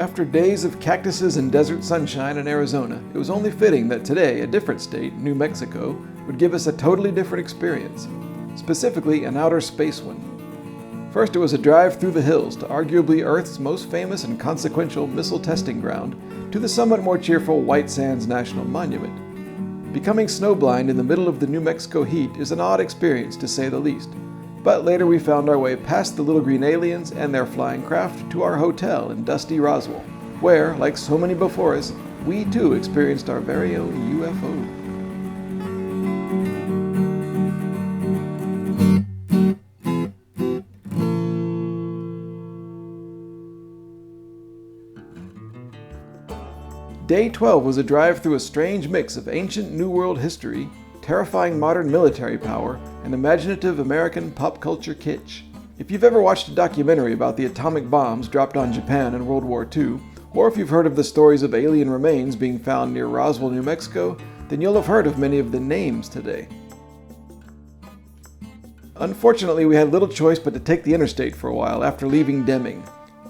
After days of cactuses and desert sunshine in Arizona, it was only fitting that today a different state, New Mexico, would give us a totally different experience, specifically an outer space one. First, it was a drive through the hills to arguably Earth's most famous and consequential missile testing ground, to the somewhat more cheerful White Sands National Monument. Becoming snowblind in the middle of the New Mexico heat is an odd experience to say the least. But later we found our way past the little green aliens and their flying craft to our hotel in dusty Roswell, where, like so many before us, we too experienced our very own UFO. Day 12 was a drive through a strange mix of ancient New World history, terrifying modern military power, and imaginative American pop culture kitsch. If you've ever watched a documentary about the atomic bombs dropped on Japan in World War II, or if you've heard of the stories of alien remains being found near Roswell, New Mexico, then you'll have heard of many of the names today. Unfortunately, we had little choice but to take the interstate for a while after leaving Deming.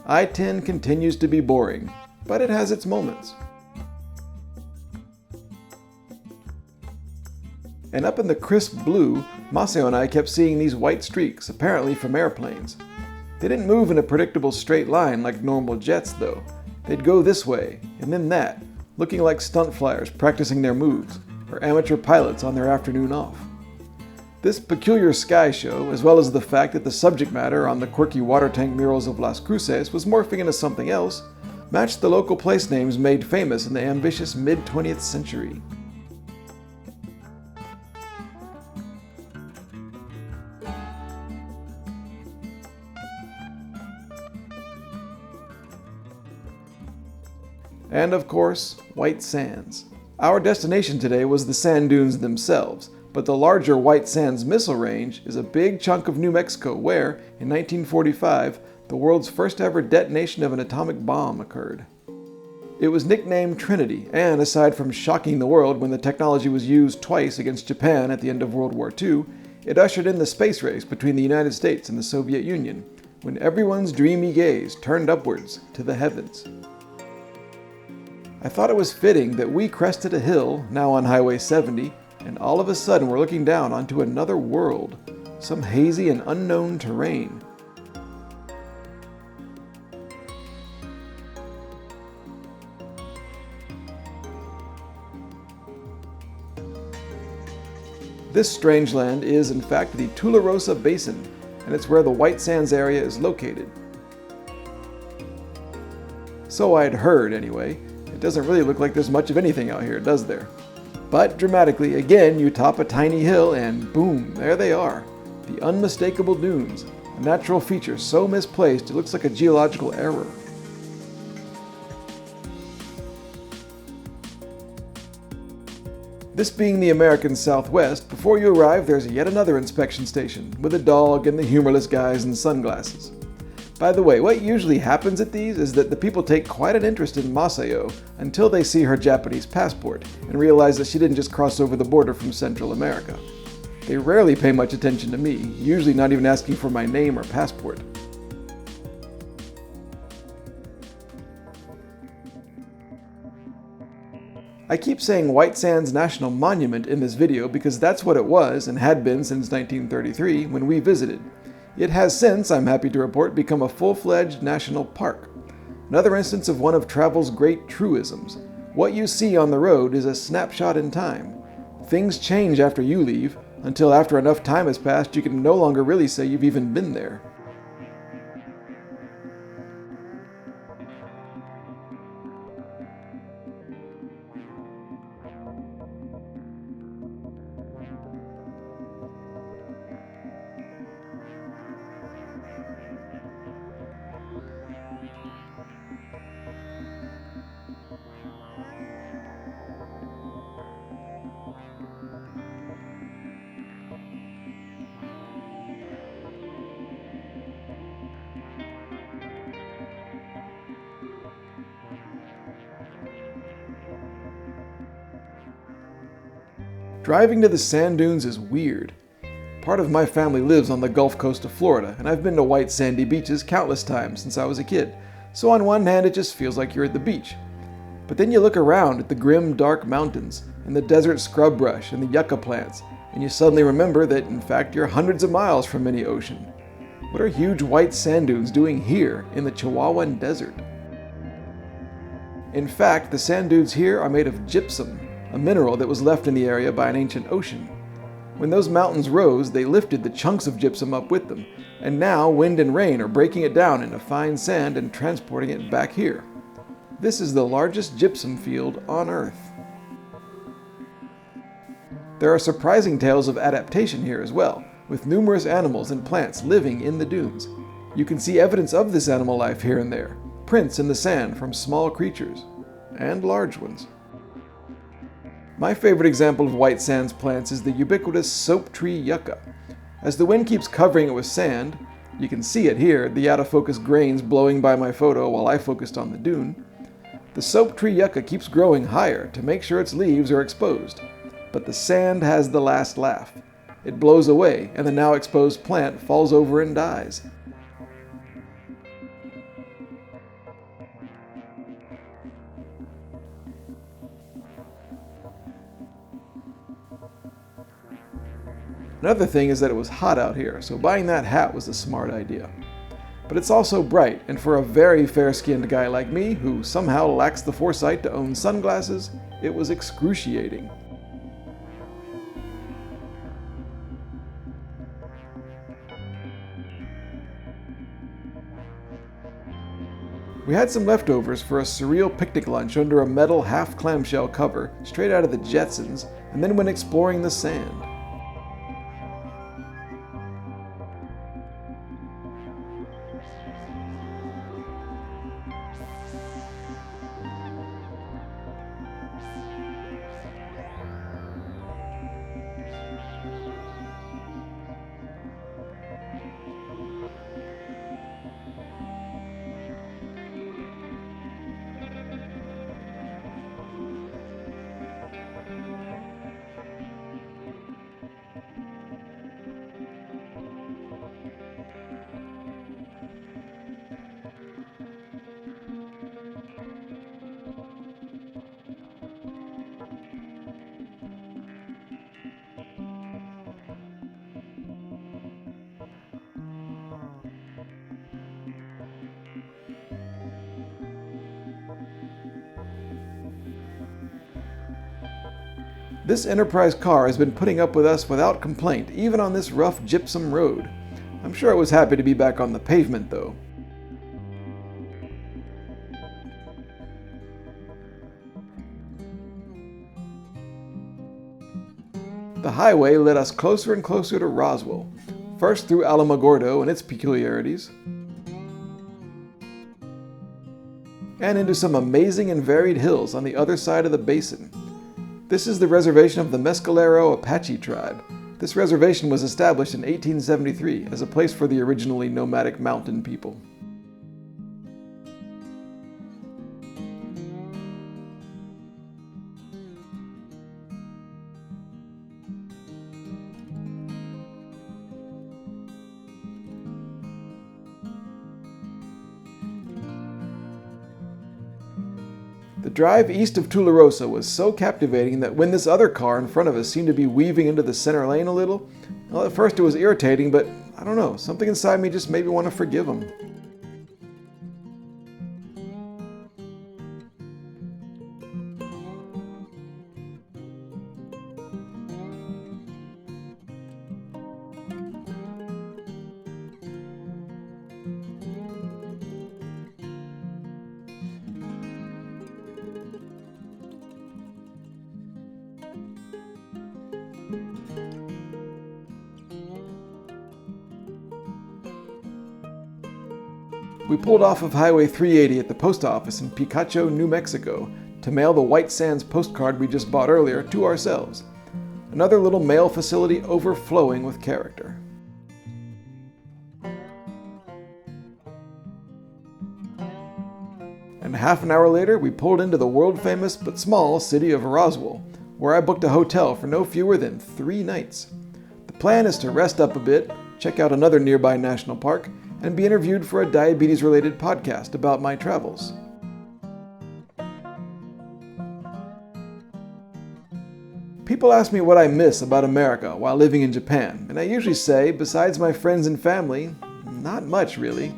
I-10 continues to be boring, but it has its moments. And up in the crisp blue, Maceo and I kept seeing these white streaks, apparently from airplanes. They didn't move in a predictable straight line like normal jets, though. They'd go this way, and then that, looking like stunt flyers practicing their moves, or amateur pilots on their afternoon off. This peculiar sky show, as well as the fact that the subject matter on the quirky water tank murals of Las Cruces was morphing into something else, matched the local place names made famous in the ambitious mid-20th century. And of course, White Sands. Our destination today was the sand dunes themselves, but the larger White Sands Missile Range is a big chunk of New Mexico where, in 1945, the world's first ever detonation of an atomic bomb occurred. It was nicknamed Trinity, and aside from shocking the world when the technology was used twice against Japan at the end of World War II, it ushered in the space race between the United States and the Soviet Union, when everyone's dreamy gaze turned upwards to the heavens. I thought it was fitting that we crested a hill, now on Highway 70, and all of a sudden we're looking down onto another world, some hazy and unknown terrain. This strange land is, in fact, the Tularosa Basin, and it's where the White Sands area is located. So I'd heard, anyway. It doesn't really look like there's much of anything out here, does there? But dramatically, again, you top a tiny hill and boom, there they are. The unmistakable dunes, a natural feature so misplaced it looks like a geological error. This being the American Southwest, before you arrive there's yet another inspection station, with a dog and the humorless guys in sunglasses. By the way, what usually happens at these is that the people take quite an interest in Maceo until they see her Japanese passport and realize that she didn't just cross over the border from Central America. They rarely pay much attention to me, usually not even asking for my name or passport. I keep saying White Sands National Monument in this video because that's what it was and had been since 1933 when we visited. It has since, I'm happy to report, become a full-fledged national park. Another instance of one of travel's great truisms. What you see on the road is a snapshot in time. Things change after you leave, until after enough time has passed you can no longer really say you've even been there. Driving to the sand dunes is weird. Part of my family lives on the Gulf Coast of Florida, and I've been to white sandy beaches countless times since I was a kid, So on one hand, it just feels like you're at the beach. But then you look around at the grim, dark mountains, and the desert scrub brush, and the yucca plants, and you suddenly remember that, in fact, you're hundreds of miles from any ocean. What are huge white sand dunes doing here in the Chihuahuan Desert? In fact, the sand dunes here are made of gypsum, a mineral that was left in the area by an ancient ocean. When those mountains rose, they lifted the chunks of gypsum up with them, and now wind and rain are breaking it down into fine sand and transporting it back here. This is the largest gypsum field on Earth. There are surprising tales of adaptation here as well, with numerous animals and plants living in the dunes. You can see evidence of this animal life here and there, prints in the sand from small creatures, and large ones. My favorite example of white sands plants is the ubiquitous soap tree yucca. As the wind keeps covering it with sand, you can see it here, the out-of-focus grains blowing by my photo while I focused on the dune. The soap tree yucca keeps growing higher to make sure its leaves are exposed. But the sand has the last laugh. It blows away, and the now exposed plant falls over and dies. Another thing is that it was hot out here, so buying that hat was a smart idea. But it's also bright, and for a very fair-skinned guy like me, who somehow lacks the foresight to own sunglasses, it was excruciating. We had some leftovers for a surreal picnic lunch under a metal half-clamshell cover straight out of the Jetsons, and then went exploring the sand. This Enterprise car has been putting up with us without complaint, even on this rough gypsum road. I'm sure it was happy to be back on the pavement, though. The highway led us closer and closer to Roswell, first through Alamogordo and its peculiarities, and into some amazing and varied hills on the other side of the basin. This is the reservation of the Mescalero Apache tribe. This reservation was established in 1873 as a place for the originally nomadic mountain people. The drive east of Tularosa was so captivating that when this other car in front of us seemed to be weaving into the center lane a little, well, at first it was irritating, but I don't know, something inside me just made me want to forgive him. We pulled off of Highway 380 at the post office in Picacho, New Mexico, to mail the White Sands postcard we just bought earlier to ourselves. Another little mail facility overflowing with character. And half an hour later, we pulled into the world-famous but small city of Roswell, where I booked a hotel for no fewer than 3 nights. The plan is to rest up a bit, check out another nearby national park, and be interviewed for a diabetes-related podcast about my travels. People ask me what I miss about America while living in Japan, and I usually say, besides my friends and family, not much really.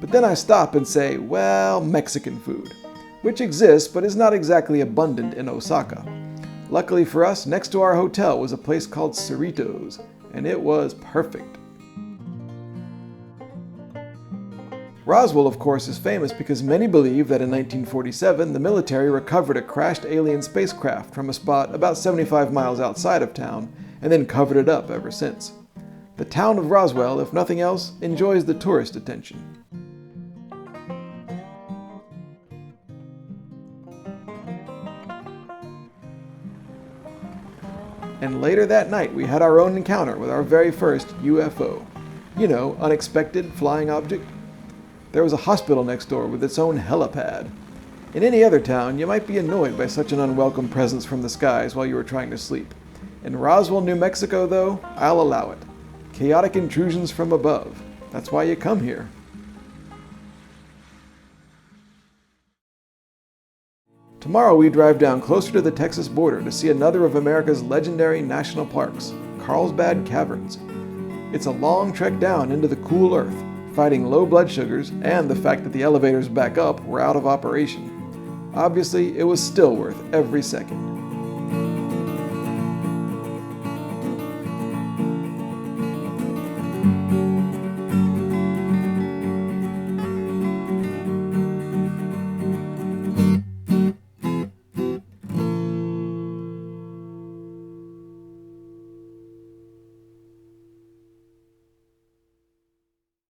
But then I stop and say, well, Mexican food, which exists but is not exactly abundant in Osaka. Luckily for us, next to our hotel was a place called Cerritos, and it was perfect. Roswell, of course, is famous because many believe that in 1947 the military recovered a crashed alien spacecraft from a spot about 75 miles outside of town and then covered it up ever since. The town of Roswell, if nothing else, enjoys the tourist attention. And later that night we had our own encounter with our very first UFO. You know, unexpected flying object. There was a hospital next door with its own helipad. In any other town, you might be annoyed by such an unwelcome presence from the skies while you were trying to sleep. In Roswell, New Mexico, though, I'll allow it. Chaotic intrusions from above. That's why you come here. Tomorrow we drive down closer to the Texas border to see another of America's legendary national parks, Carlsbad Caverns. It's a long trek down into the cool earth, fighting low blood sugars and the fact that the elevators back up were out of operation. Obviously, it was still worth every second.